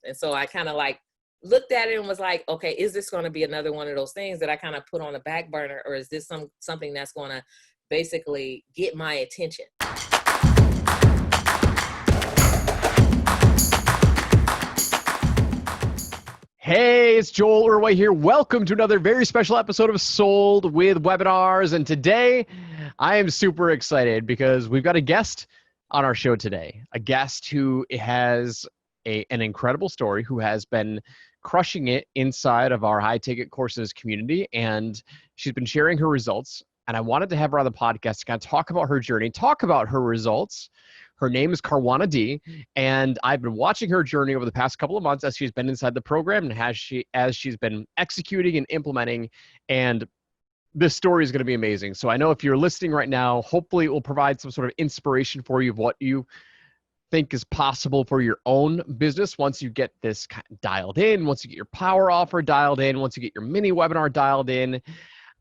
And so I kind of like looked at it and was like, okay, is this going to be another one of those things that I kind of put on the back burner, or is this something that's going to basically get my attention? Hey, it's Joel Irway here. Welcome to another very special episode of Sold with Webinars. And today I am super excited because we've got a guest on our show today, a guest who has an incredible story, who has been crushing it inside of our high ticket courses community. And she's been sharing her results. And I wanted to have her on the podcast to kind of talk about her journey, talk about her results. Her name is Karwanna D, and I've been watching her journey over the past couple of months as she's been inside the program and as she's been executing and implementing, and this story is going to be amazing. So I know if you're listening right now, hopefully it will provide some sort of inspiration for you of what you think is possible for your own business once you get this dialed in, once you get your power offer dialed in, once you get your mini webinar dialed in.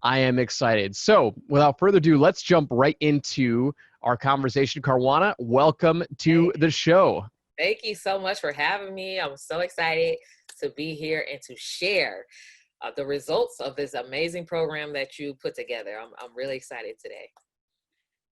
I am excited. So without further ado, let's jump right into our conversation. Karwanna, welcome to the show. Thank you so much for having me. I'm so excited to be here and to share the results of this amazing program that you put together. I'm really excited today.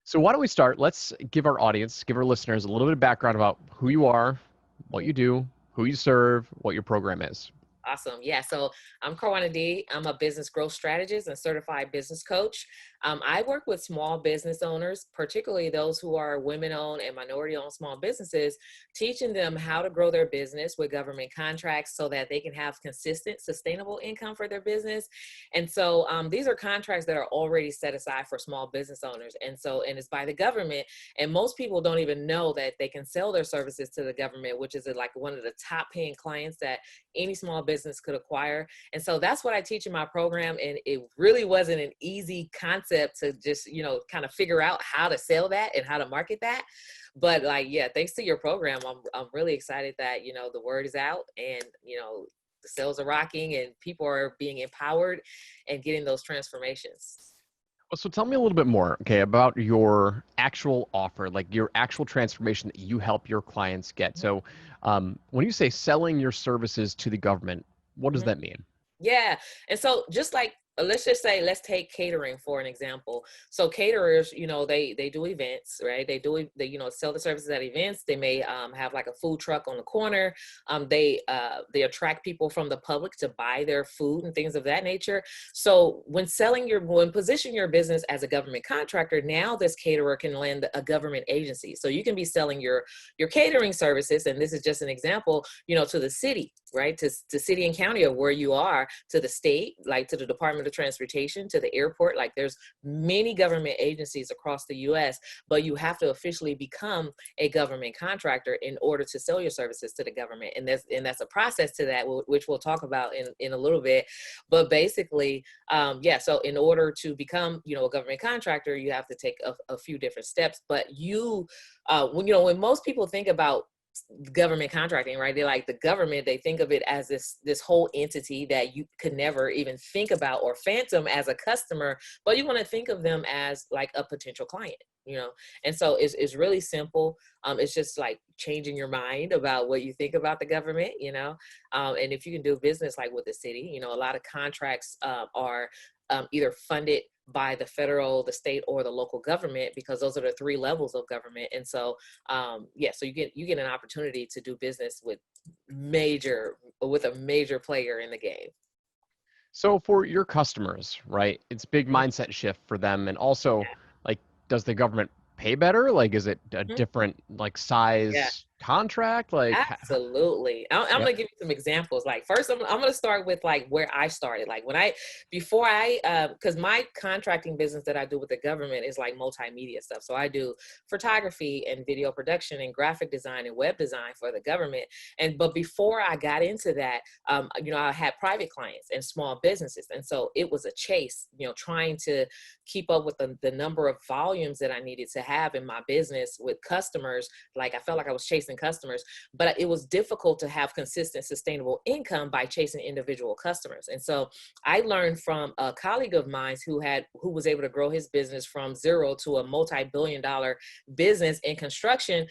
So why don't we start? Let's give our audience, give our listeners a little bit of background about who you are, what you do, who you serve, what your program is. Awesome. Yeah. So I'm Karwanna D. I'm a business growth strategist and certified business coach. I work with small business owners, particularly those who are women-owned and minority-owned small businesses, teaching them how to grow their business with government contracts so that they can have consistent, sustainable income for their business. And so these are contracts that are already set aside for small business owners. And it's by the government. And most people don't even know that they can sell their services to the government, which is like one of the top paying clients that any small business could acquire. And so that's what I teach in my program. And it really wasn't an easy concept to just, kind of figure out how to sell that and how to market that. But thanks to your program, I'm really excited that, the word is out and, the sales are rocking and people are being empowered and getting those transformations. Well, so tell me a little bit more, okay, about your actual offer, like your actual transformation that you help your clients get. So when you say selling your services to the government, what does that mean? Yeah. And so just like, let's take catering for an example. So caterers, they do events, right? They sell the services at events. They may have like a food truck on the corner. They attract people from the public to buy their food and things of that nature. So when positioning your business as a government contractor, now this caterer can land a government agency. So you can be selling your catering services, and this is just an example, to the city, right? To city and county of where you are, to the state, like to the Department of Transportation, to the airport. Like there's many government agencies across the US, but you have to officially become a government contractor in order to sell your services to the government. And that's a process to that, which we'll talk about in a little bit. But basically, so in order to become, a government contractor, you have to take a few different steps. But when most people think about government contracting, right? They like the government, they think of it as this whole entity that you could never even think about or phantom as a customer, but you want to think of them as like a potential client, And so it's really simple. It's just like changing your mind about what you think about the government, and if you can do business like with the city, a lot of contracts are either funded by the federal, the state, or the local government, because those are the three levels of government. And so, so you get an opportunity to do business with a major player in the game. So for your customers, right, it's big mindset shift for them. And also, like, does the government pay better? Like, is it a different size contract? Like, absolutely. I'm gonna give you some examples. Like first, I'm gonna start with like where I started. Like because my contracting business that I do with the government is like multimedia stuff. So I do photography and video production and graphic design and web design for the government. But before I got into that, I had private clients and small businesses, and so it was a chase. Trying to keep up with the number of volumes that I needed to have in my business with customers. Like I felt like I was chasing chasing customers, but it was difficult to have consistent, sustainable income by chasing individual customers. And so I learned from a colleague of mine who was able to grow his business from zero to a multi-billion-dollar business in construction.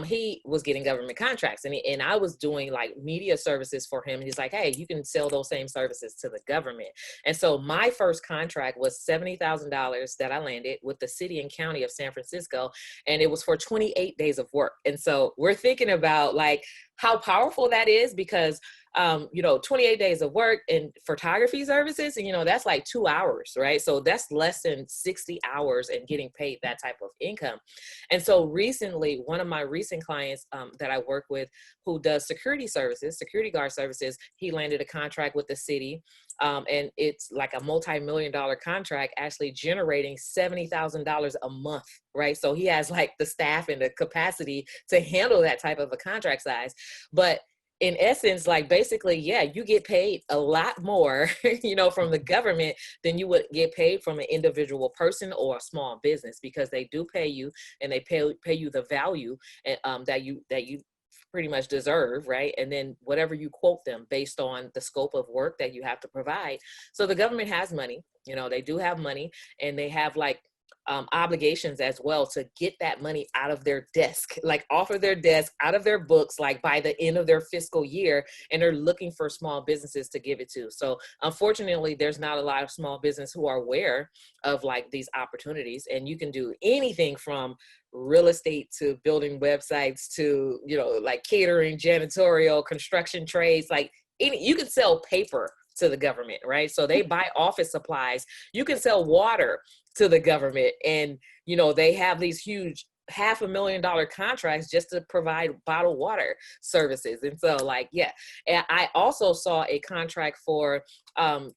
He was getting government contracts, and I was doing like media services for him. And he's like, hey, you can sell those same services to the government. And so my first contract was $70,000 that I landed with the city and county of San Francisco, and it was for 28 days of work. And so we're thinking about like how powerful that is, because 28 days of work in photography services, and that's like 2 hours, right? So that's less than 60 hours and getting paid that type of income. And so recently, one of my recent clients that I work with, who does security services, security guard services, he landed a contract with the city, and it's like a multi-million-dollar contract, actually generating $70,000 a month, right? So he has like the staff and the capacity to handle that type of a contract size. But in essence, like basically, yeah, you get paid a lot more, from the government than you would get paid from an individual person or a small business, because they do pay you, and they pay you the value that you pretty much deserve, right? And then whatever you quote them based on the scope of work that you have to provide. So the government has money, they do have money, and they have like obligations as well to get that money out of their desk, like off of their desk, out of their books, like by the end of their fiscal year, and they're looking for small businesses to give it to. So unfortunately, there's not a lot of small business who are aware of like these opportunities, and you can do anything from real estate to building websites to, like catering, janitorial, construction trades, like you can sell paper to the government, right? So they buy office supplies. You can sell water to the government, and they have these huge $500,000 contracts just to provide bottled water services. And so like, yeah. And I also saw a contract for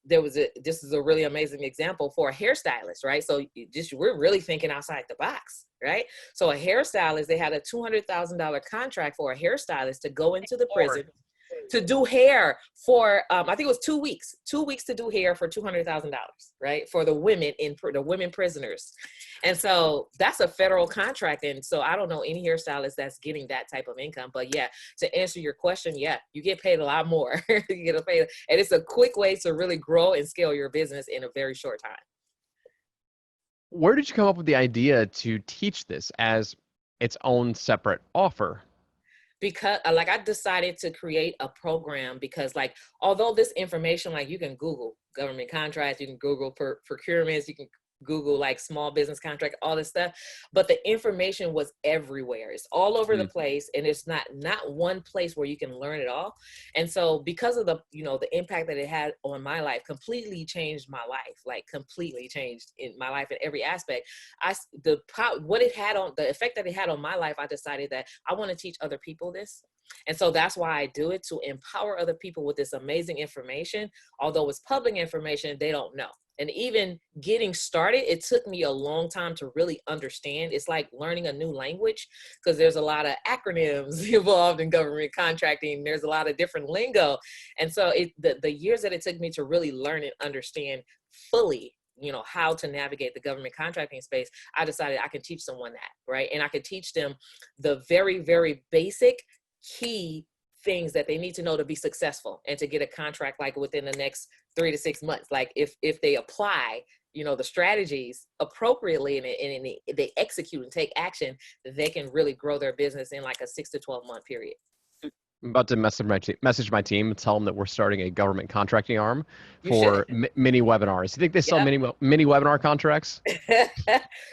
this is a really amazing example for a hairstylist, right? So we're really thinking outside the box, right? So a hairstylist, they had a $200,000 contract for a hairstylist to go into the prison to do hair for, I think it was 2 weeks to do hair for $200,000, right? For the women prisoners. And so that's a federal contract. And so I don't know any hairstylist that's getting that type of income, but yeah, to answer your question, yeah, you get paid a lot more. You get paid, and it's a quick way to really grow and scale your business in a very short time. Where did you come up with the idea to teach this as its own separate offer? Because like I decided to create a program, because like, although this information, like you can Google government contracts, you can Google procurements, you can Google like small business contract, all this stuff, but the information was everywhere. It's all over the place, and it's not one place where you can learn it all. And so because of the impact that it had on my life, completely changed my life, like completely changed in my life in every aspect. The effect that it had on my life, I decided that I want to teach other people this. And so that's why I do it, to empower other people with this amazing information. Although it's public information, they don't know. And even getting started, it took me a long time to really understand. It's like learning a new language, because there's a lot of acronyms involved in government contracting. There's a lot of different lingo. And so the years that it took me to really learn and understand fully, how to navigate the government contracting space, I decided I can teach someone that, right? And I could teach them the very, very basic key things that they need to know to be successful and to get a contract like within the next 3 to 6 months. Like if they apply, the strategies appropriately and they execute and take action, they can really grow their business in like a 6 to 12 month period. I'm about to message my team and tell them that we're starting a government contracting arm for mini webinars. You think they sell mini webinar contracts?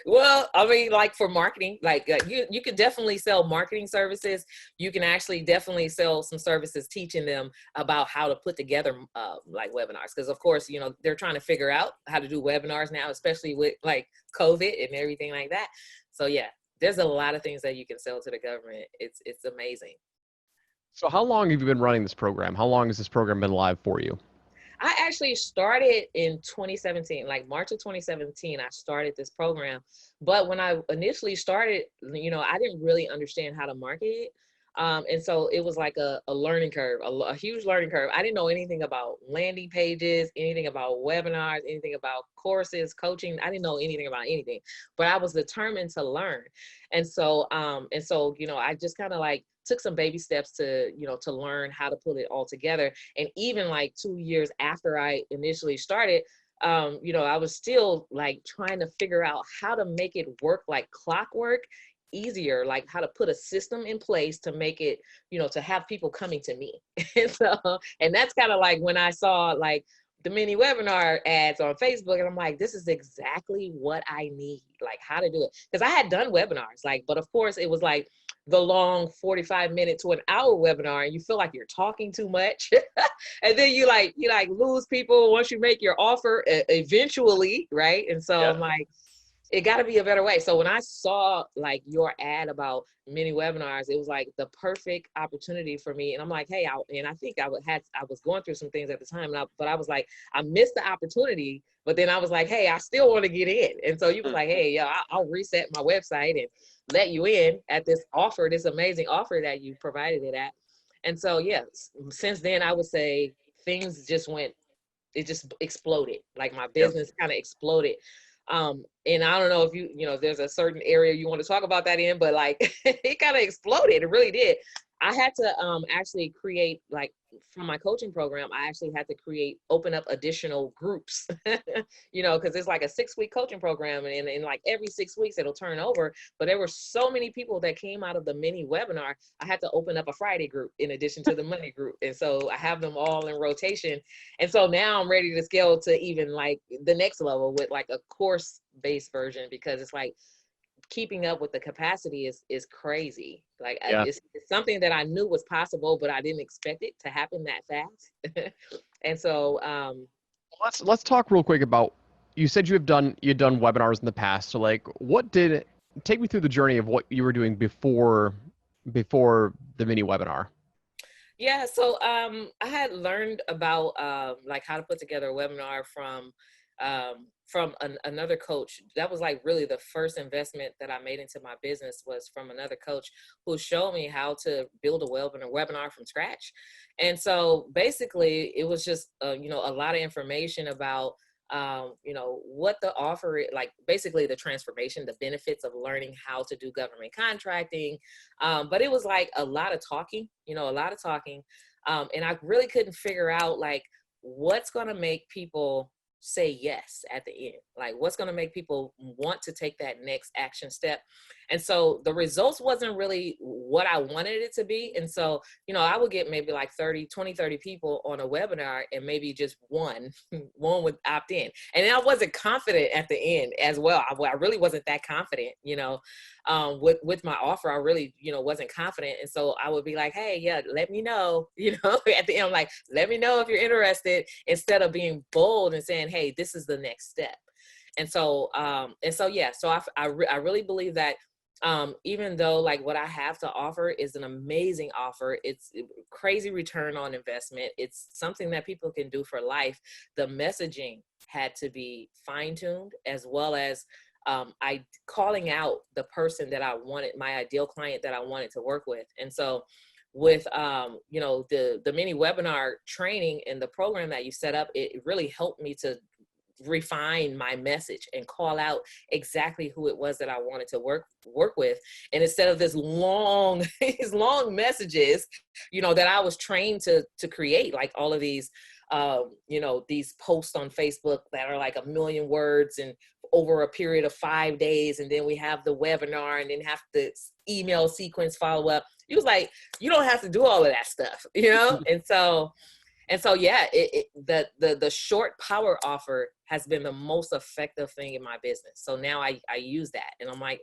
Well, I mean, like for marketing, like you could definitely sell marketing services. You can actually definitely sell some services teaching them about how to put together like webinars. Because of course, they're trying to figure out how to do webinars now, especially with like COVID and everything like that. So yeah, there's a lot of things that you can sell to the government. It's amazing. So how long have you been running this program? How long has this program been live for you? I actually started in 2017, like March of 2017, I started this program. But when I initially started, I didn't really understand how to market it. And so it was like a learning curve, a huge learning curve. I didn't know anything about landing pages, anything about webinars, anything about courses, coaching. I didn't know anything about anything, but I was determined to learn. And so, I just kind of like took some baby steps to, to learn how to put it all together. And even like 2 years after I initially started, I was still like trying to figure out how to make it work like clockwork, easier, like how to put a system in place to make it, to have people coming to me. And that's kind of like when I saw like the mini webinar ads on Facebook, and I'm like, this is exactly what I need, like how to do it. Because I had done webinars, like, but of course it was like the long 45-minute to an hour webinar, and you feel like you're talking too much. And then you lose people once you make your offer eventually, right? And so I'm like, it got to be a better way. So when I saw like your ad about mini webinars, it was like the perfect opportunity for me. And I'm like, hey, I think I was going through some things at the time, but I was like, I missed the opportunity. But then I was like, hey, I still want to get in. And so you was like, hey, yeah, I'll reset my website and let you in at this offer, this amazing offer that you provided it at. And so, yes, since then, I would say things just it just exploded. Like my business kind of exploded. And I don't know if if there's a certain area you want to talk about that in, but like it kind of exploded. It really did. I had to actually create, like, from my coaching program, I actually had to open up additional groups, because it's like a 6-week coaching program, and in like every 6 weeks it'll turn over. But there were so many people that came out of the mini webinar, I had to open up a Friday group in addition to the Monday group. And so I have them all in rotation. And so now I'm ready to scale to even like the next level with like a course-based version, because it's like, keeping up with the capacity is crazy. Like it's something that I knew was possible, but I didn't expect it to happen that fast. And so let's talk real quick about, you said you'd done webinars in the past. So like, take me through the journey of what you were doing before the mini webinar. Yeah, so I had learned about like how to put together a webinar from another coach. That was like really the first investment that I made into my business, was from another coach who showed me how to build a webinar from scratch. And so basically it was just a lot of information about what the offer is, like basically the transformation, the benefits of learning how to do government contracting. But it was like a lot of talking, and I really couldn't figure out like what's going to make people say yes at the end, like what's going to make people want to take that next action step. And so the results wasn't really what I wanted it to be. And so I would get maybe like 30 people on a webinar, and maybe just one would opt in. And then I wasn't confident at the end as well. I really wasn't that confident, with my offer. I really wasn't confident. And so I would be like, hey, yeah, let me know, at the end, I'm like, let me know if you're interested, instead of being bold and saying, hey, this is the next step. And so I really believe that even though like what I have to offer is an amazing offer, it's crazy return on investment, it's something that people can do for life, the messaging had to be fine-tuned, as well as I calling out the person that I wanted, my ideal client that I wanted to work with. And so with the mini webinar training and the program that you set up, it really helped me to refine my message and call out exactly who it was that I wanted to work with. And instead of these long messages, that I was trained to create, like all of these, these posts on Facebook that are like 1 million words and over a period of 5 days. And then we have the webinar and then have the email sequence follow up. It was like, you don't have to do all of that stuff, And so, yeah, the short power offer has been the most effective thing in my business. So now I use that, and I'm like,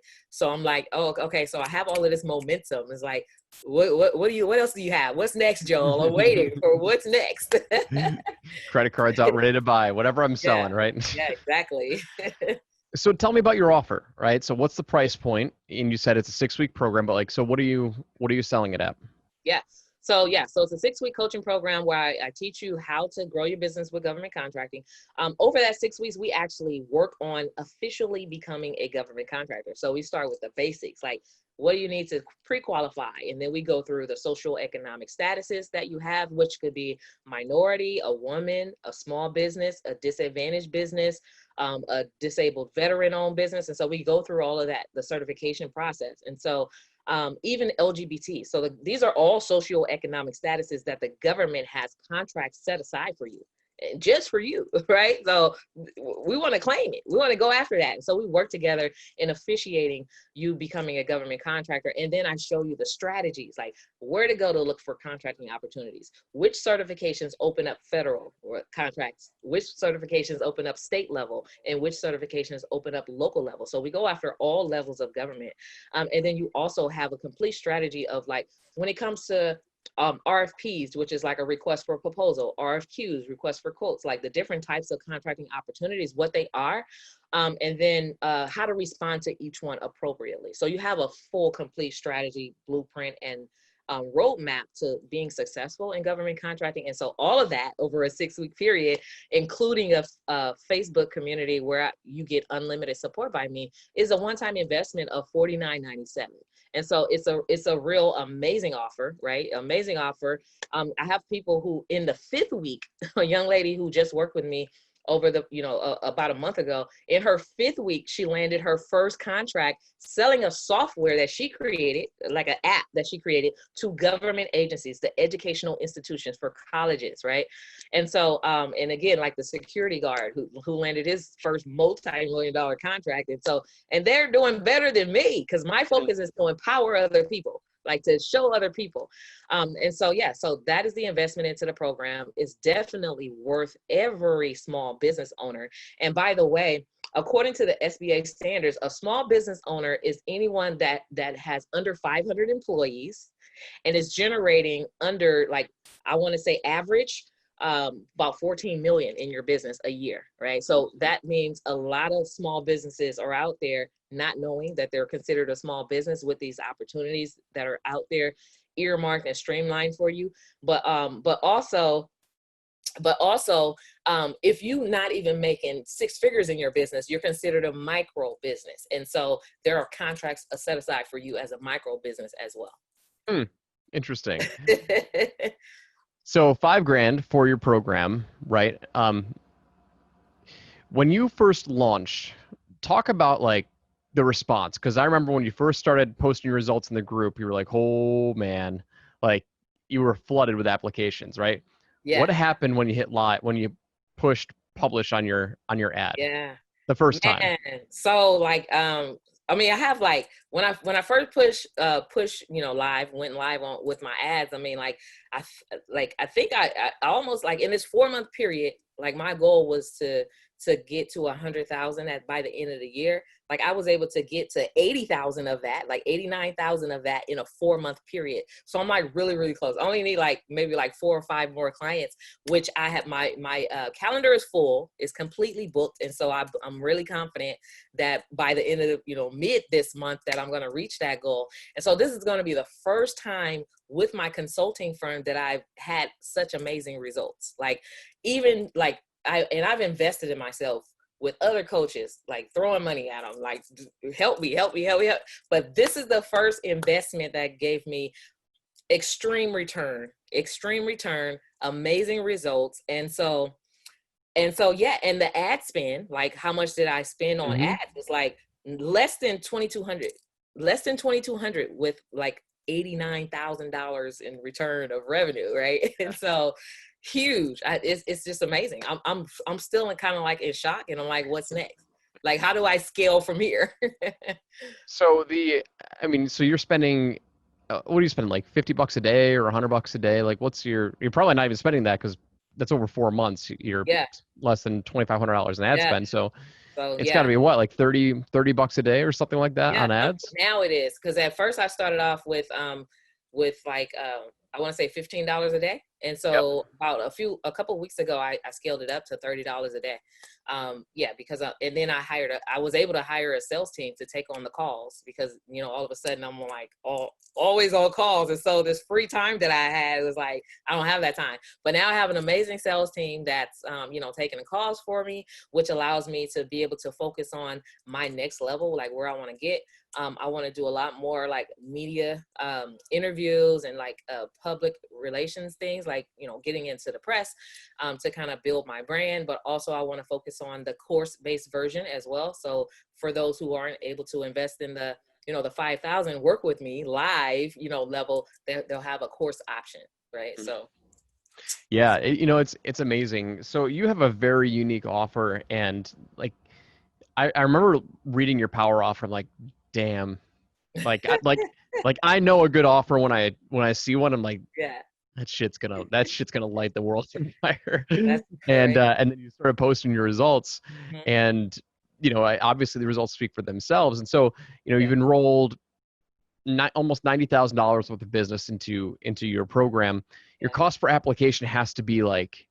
oh, okay. So I have all of this momentum. It's like, what else do you have? What's next, Joel? I'm waiting for what's next. Credit cards out, ready to buy whatever I'm selling, right? Yeah, exactly. So tell me about your offer, right? So what's the price point? And you said it's a 6-week program, but like, so what are you selling it at? Yeah. So it's a 6-week coaching program where I teach you how to grow your business with government contracting. Over that 6 weeks, we actually work on officially becoming a government contractor. So we start with the basics, like What do you need to pre-qualify? And then we go through the socio-economic statuses that you have, which could be minority, a woman, a small business, a disadvantaged business, a disabled veteran-owned business. And so we go through all of that, the certification process. And so even LGBT. So these are all socioeconomic statuses that the government has contracts set aside for you, just for you, right? So we want to claim it. We want to go after that. And so we work together in officiating you becoming a government contractor. And then I show you the strategies, like where to go to look for contracting opportunities, which certifications open up federal contracts, which certifications open up state level, and which certifications open up local level. So we go after all levels of government. And then you also have a complete strategy of, like, when it comes to RFPs, which is like a request for a proposal, RFQs, request for quotes, like the different types of contracting opportunities, what they are, and then how to respond to each one appropriately. So you have a full, complete strategy, blueprint, and roadmap to being successful in government contracting. And so all of that over a 6-week period, including a Facebook community where you get unlimited support by me, is a one-time investment of $49.97. And so it's a real amazing offer, right? Amazing offer. I have people who in the 5th week, a young lady who just worked with me over the, about a month ago, in her 5th week, she landed her first contract selling a software that she created, like an app that she created, to government agencies, the educational institutions for colleges, right? And so, and again, like the security guard who landed his first multi-million-dollar contract. And so, and they're doing better than me, because my focus is to empower other people, like to show other people. And so, yeah, so that is the investment into the program. It's definitely worth every small business owner. And by the way, according to the SBA standards, a small business owner is anyone that has under 500 employees and is generating under, like, I want to say average, about 14 million in your business a year, right? So that means a lot of small businesses are out there not knowing that they're considered a small business with these opportunities that are out there earmarked and streamlined for you. But also, if you're not even making 6 figures in your business, you're considered a micro business. And so there are contracts set aside for you as a micro business as well. Interesting. So $5,000 for your program, right? When you first launched, talk about like the response, because I remember when you first started posting your results in the group, you were like, oh man, like you were flooded with applications, right? Yeah. What happened when you hit live, when you pushed publish on your ad? Yeah. The first time. So like, I mean, I have like, when I first push, went live on with my ads. I mean, like, I think I almost, like, in this 4-month period, like my goal was to get to 100,000 by the end of the year. Like I was able to get to 80,000 of that, like 89,000 of that in a 4-month period. So I'm like really, really close. I only need like maybe like 4 or 5 more clients, which I have my calendar is full, it's completely booked. And so I'm really confident that by the end of the, mid this month, that I'm going to reach that goal. And so this is going to be the first time with my consulting firm that I've had such amazing results. Like even like I've invested in myself with other coaches, like throwing money at them, like help me. But this is the first investment that gave me extreme return, amazing results. And so, yeah. And the ad spend, like how much did I spend on ads? It's like less than 2,200 with like $89,000 in return of revenue. Right. And so huge. It's just amazing. I'm still in kind of like in shock, and I'm like, what's next? Like, how do I scale from here? So so you're spending, what are you spending, like $50 a day or $100 a day? Like you're probably not even spending that, because that's over 4 months. You're less than $2,500 in ad spend. So it's got to be what, like $30 a day or something like that on ads? Now it is. Cause at first I started off with like, I want to say $15 a day. And so about a couple of weeks ago, I scaled it up to $30 a day. Because and then I was able to hire a sales team to take on the calls, because, all of a sudden I'm like always on calls. And so this free time that I had was like, I don't have that time. But now I have an amazing sales team that's, taking the calls for me, which allows me to be able to focus on my next level, like where I want to get. I want to do a lot more like media interviews and like public relations things, like, you know, getting into the press to kind of build my brand. But also I want to focus on the course-based version as well. So for those who aren't able to invest in the, you know, the 5,000 work with me live, you know, level, they'll have a course option, right? So Yeah, you know, it's amazing. So you have a very unique offer, and like I remember reading your power offer. I'm like, damn, like I know a good offer when I see one. I'm like, yeah, that shit's gonna light the world on fire. that's correct. And then you started posting your results, Mhm. and you know, obviously the results speak for themselves. And so, you know, Yeah, you've enrolled almost $90,000 worth of business into your program. Your yeah. cost per application has to be like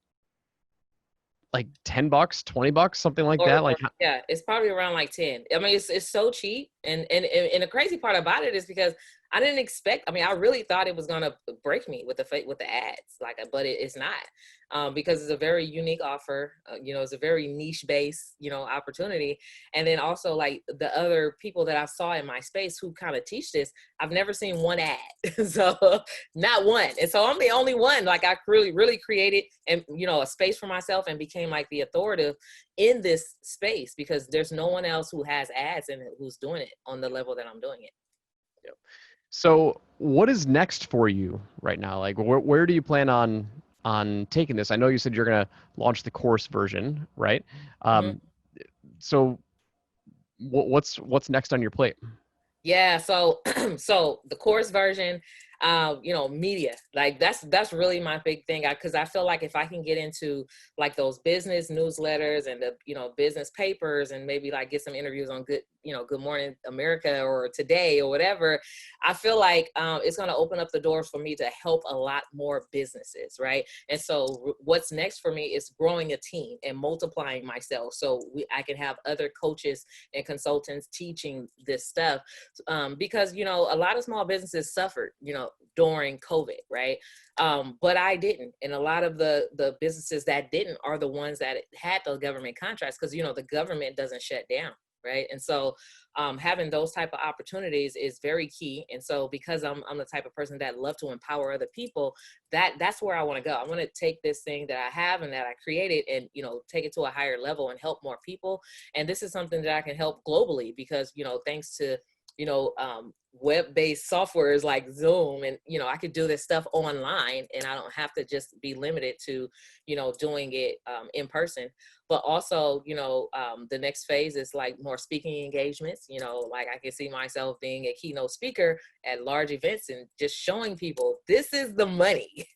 $10, $20, something like that. Or Like, yeah, it's probably around like 10. I mean, it's so cheap. And the crazy part about it is because I didn't expect, I mean, I really thought it was gonna break me with the ads, like, but it's not, because it's a very unique offer. You know, it's a very niche based, you know, opportunity. And then also like the other people that I saw in my space who kind of teach this, I've never seen one ad. So not one. And so I'm the only one. Like I really created, and you know, a space for myself and became like the authoritative in this space, because there's no one else who has ads and who's doing it on the level that I'm doing it. yep. So what is next for you right now? Like, where do you plan on taking this? I know you said you're gonna launch the course version, right? Mhm. So what's next on your plate? Yeah, so so the course version, you know, media, like that's really my big thing. Because I feel like if I can get into like those business newsletters and the, you know, business papers, and maybe like get some interviews on Good Morning America or Today or whatever, I feel like it's going to open up the doors for me to help a lot more businesses, right? And so what's next for me is growing a team and multiplying myself, so I can have other coaches and consultants teaching this stuff, because, you know, a lot of small businesses suffered, you know, during COVID, right? But I didn't. And a lot of the businesses that didn't are the ones that had the government contracts, because, you know, the government doesn't shut down. Right. And so having those type of opportunities is very key. And so because I'm the type of person that love to empower other people, that's where I want to go. I want to take this thing that I have and that I created and, you know, take it to a higher level and help more people. And this is something that I can help globally because, you know, thanks to, you know, web-based softwares like Zoom, and, you know, I could do this stuff online and I don't have to just be limited to, you know, doing it in person. But also, you know, the next phase is like more speaking engagements, you know, like I can see myself being a keynote speaker at large events and just showing people this is the money.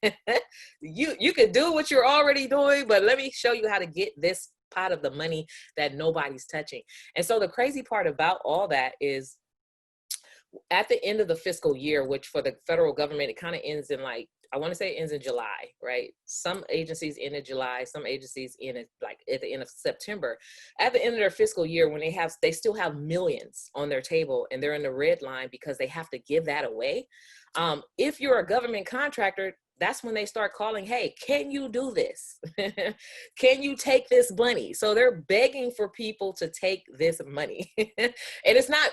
You could do what you're already doing, but let me show you how to get this pot of the money that nobody's touching. And so the crazy part about all that is at the end of the fiscal year, which for the federal government, it kind of ends in like, I want to say it ends in July, right? Some agencies end in July, some agencies end like at the end of September. At the end of their fiscal year, when they still have millions on their table and they're in the red line because they have to give that away. If you're a government contractor, that's when they start calling, hey, can you do this? Can you take this money? So they're begging for people to take this money. And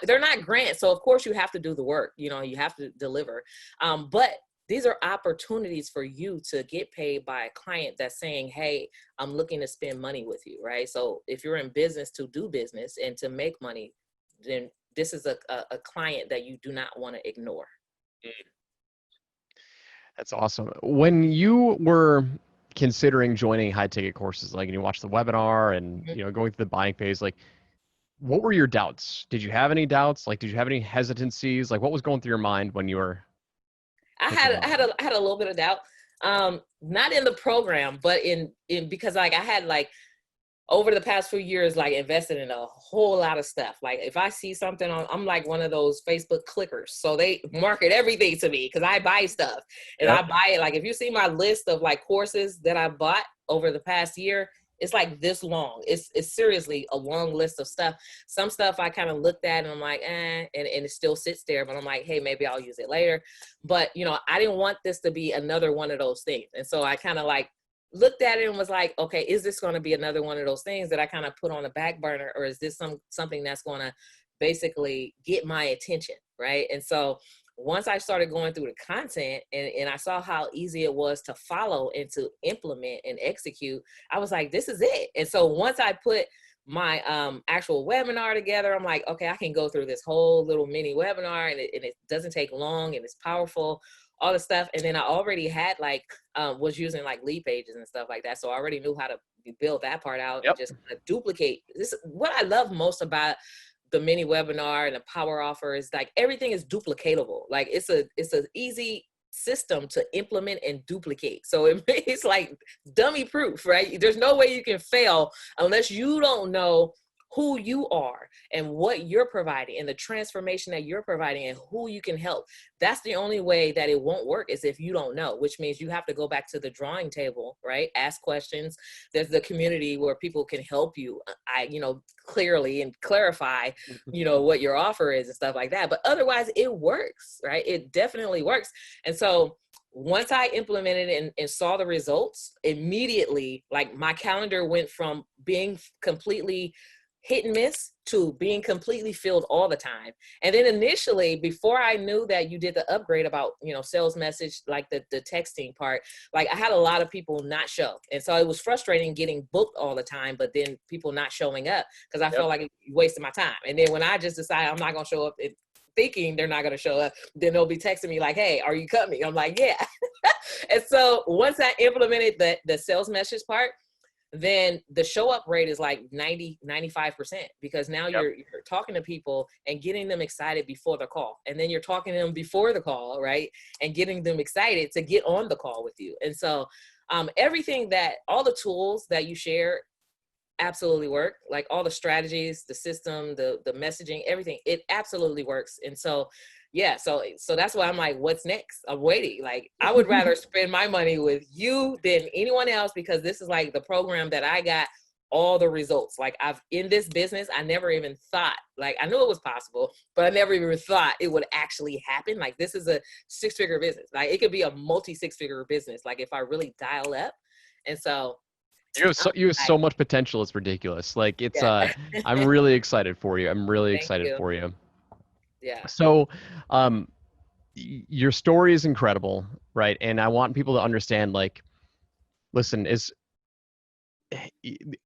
they're not grants. So of course you have to do the work, you know, you have to deliver. But these are opportunities for you to get paid by a client that's saying, hey, I'm looking to spend money with you, right? So if you're in business to do business and to make money, then this is a client that you do not want to ignore. That's awesome. When you were considering joining high ticket courses, like, and you watched the webinar and, Mhm. you know, going through the buying phase, like, what were your doubts? Did you have any doubts? Like, did you have any hesitancies? Like, what was going through your mind when you were I thinking had about I it? had a I had a little bit of doubt, not in the program, but in because like I had like over the past few years, like invested in a whole lot of stuff. Like if I see something I'm like one of those Facebook clickers. So they market everything to me because I buy stuff and I Yep. buy it. Like if you see my list of like courses that I bought over the past year, it's like this long. It's seriously a long list of stuff. Some stuff I kind of looked at and I'm like, and it still sits there, but I'm like, hey, maybe I'll use it later. But you know, I didn't want this to be another one of those things. And so I kind of like looked at it and was like, okay, is this going to be another one of those things that I kind of put on the back burner, or is this something that's going to basically get my attention, right? And so once I started going through the content and I saw how easy it was to follow and to implement and execute, I was like, this is it. And so once I put my actual webinar together, I'm like, okay, I can go through this whole little mini webinar, and it doesn't take long, and it's powerful, all the stuff. And then I already had like, was using like lead pages and stuff like that. So I already knew how to build that part out and just kind of duplicate this. What I love most about the mini webinar and the power offer is like everything is duplicatable. Like it's an easy system to implement and duplicate. So it's like dummy proof, right? There's no way you can fail unless you don't know who you are and what you're providing and the transformation that you're providing and who you can help. That's the only way that it won't work, is if you don't know, which means you have to go back to the drawing table, right? Ask questions. There's the community where people can help you, clearly and clarify, what your offer is and stuff like that. But otherwise it works, right? It definitely works. And so once I implemented and saw the results, immediately, like my calendar went from being completely hit and miss to being completely filled all the time. And then initially, before I knew that you did the upgrade about, sales message, like the texting part, like I had a lot of people not show. And so it was frustrating getting booked all the time, but then people not showing up because I felt like it wasted my time. And then when I just decided I'm not going to show up, thinking they're not going to show up, then they'll be texting me like, hey, are you coming? I'm like, yeah. And so once I implemented the sales message part, then the show up rate is like 95%, because now you're talking to people and getting them excited before the call. And then you're talking to them before the call, right? And getting them excited to get on the call with you. And so all the tools that you share absolutely work, like all the strategies, the system, the messaging, everything, it absolutely works. And so so that's why I'm like, what's next? I'm waiting. Like, I would rather spend my money with you than anyone else, because this is like the program that I got all the results. Like, in this business, I never even thought, like, I knew it was possible, but I never even thought it would actually happen. Like, this is a 6-figure business. Like, it could be a multi 6-figure business, like if I really dial up. And so you have so much potential. It's ridiculous. Like I'm really excited for you. I'm really excited for you. Yeah. So, your story is incredible, right? And I want people to understand, like, listen,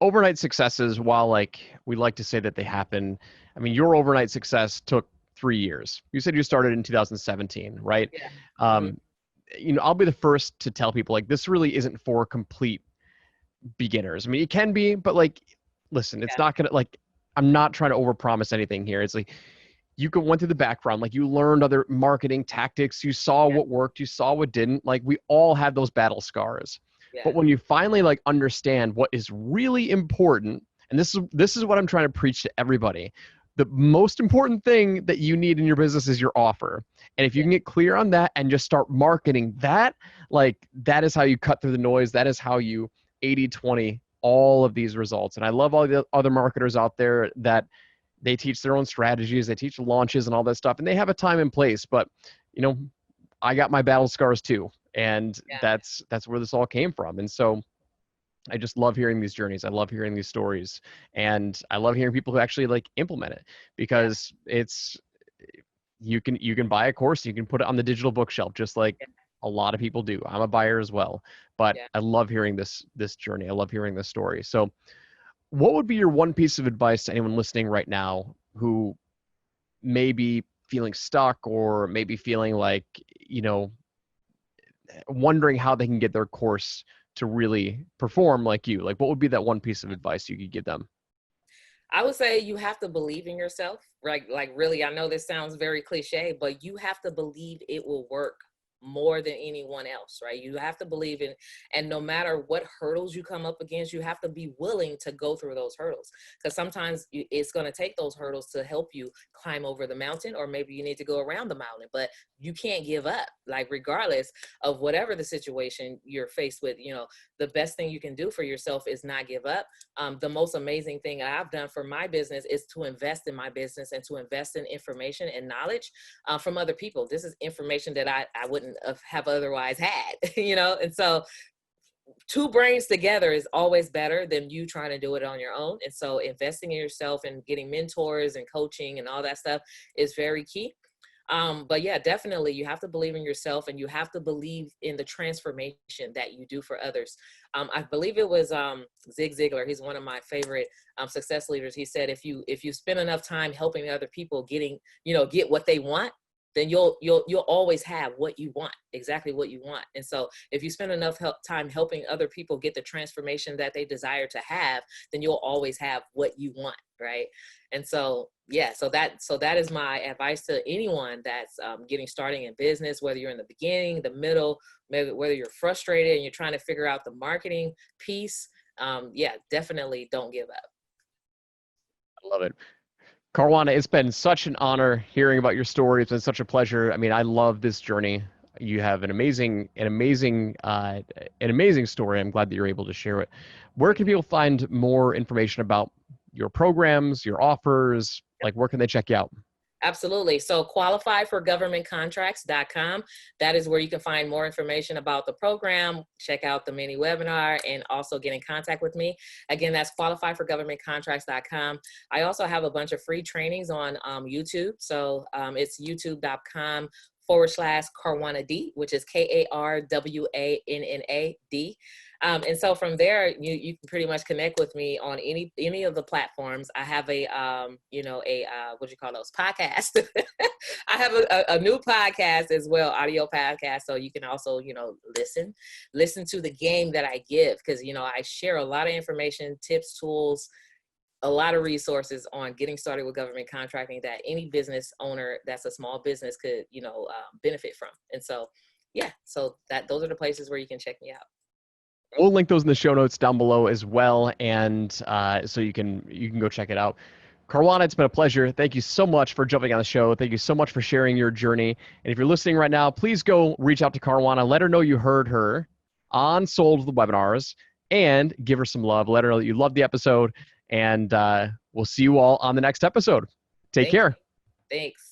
overnight successes, while like we like to say that they happen, I mean, your overnight success took 3 years. You said you started in 2017, right? Yeah. I'll be the first to tell people, like, this really isn't for complete beginners. I mean, it can be, but like, listen, it's not gonna, like, I'm not trying to overpromise anything here. It's like, you went through the background, like you learned other marketing tactics, you saw what worked, you saw what didn't. Like, we all have those battle scars. But when you finally like understand what is really important, and this is what I'm trying to preach to everybody, the most important thing that you need in your business is your offer. And if you can get clear on that and just start marketing that, like, that is how you cut through the noise. That is how you 80-20 all of these results. And I love all the other marketers out there that they teach their own strategies, they teach launches and all that stuff, and they have a time and place. But I got my battle scars too, and that's where this all came from. And so I just love hearing these journeys. I love hearing these stories, and I love hearing people who actually like implement it, because you can buy a course, you can put it on the digital bookshelf, just like a lot of people do. I'm a buyer as well, but I love hearing this journey. I love hearing this story. So what would be your one piece of advice to anyone listening right now who may be feeling stuck, or maybe feeling like, wondering how they can get their course to really perform like you? Like, what would be that one piece of advice you could give them? I would say you have to believe in yourself. Like really, I know this sounds very cliche, but you have to believe it will work more than anyone else, right? You have to believe in, and no matter what hurdles you come up against, you have to be willing to go through those hurdles, because sometimes it's going to take those hurdles to help you climb over the mountain, or maybe you need to go around the mountain. But you can't give up, like, regardless of whatever the situation you're faced with. The best thing you can do for yourself is not give up. The most amazing thing I've done for my business is to invest in my business and to invest in information and knowledge from other people. This is information that I wouldn't have otherwise had, and so two brains together is always better than you trying to do it on your own. And so investing in yourself and getting mentors and coaching and all that stuff is very key. But yeah, definitely you have to believe in yourself, and you have to believe in the transformation that you do for others. I believe it was Zig Ziglar. He's one of my favorite success leaders. He said, if you spend enough time helping other people get what they want, then you'll always have what you want, exactly what you want. And so if you spend enough time helping other people get the transformation that they desire to have, then you'll always have what you want, right? And so, yeah, so that is my advice to anyone that's getting started in business, whether you're in the beginning, the middle, maybe whether you're frustrated and you're trying to figure out the marketing piece. Yeah, definitely don't give up. I love it. Karwanna, it's been such an honor hearing about your story. It's been such a pleasure. I mean, I love this journey. You have an amazing story. I'm glad that you're able to share it. Where can people find more information about your programs, your offers? Like, where can they check you out? Absolutely. So qualifyforgovernmentcontracts.com. That is where you can find more information about the program, check out the mini webinar, and also get in contact with me. Again, that's qualifyforgovernmentcontracts.com. I also have a bunch of free trainings on YouTube. So it's youtube.com/Karwanna D, which is KARWANNA-D. And so from there, you can pretty much connect with me on any of the platforms. I have a what do you call those, podcast. I have a new podcast as well, audio podcast. So you can also, listen to the game that I give, because, I share a lot of information, tips, tools, a lot of resources on getting started with government contracting that any business owner that's a small business could, benefit from. And so, yeah, so those are the places where you can check me out. We'll link those in the show notes down below as well, and so you can go check it out. Karwanna, it's been a pleasure. Thank you so much for jumping on the show. Thank you so much for sharing your journey. And if you're listening right now, please go reach out to Karwanna. Let her know you heard her on Sold with the Webinars, and give her some love. Let her know that you loved the episode, and we'll see you all on the next episode. Take care. Thanks.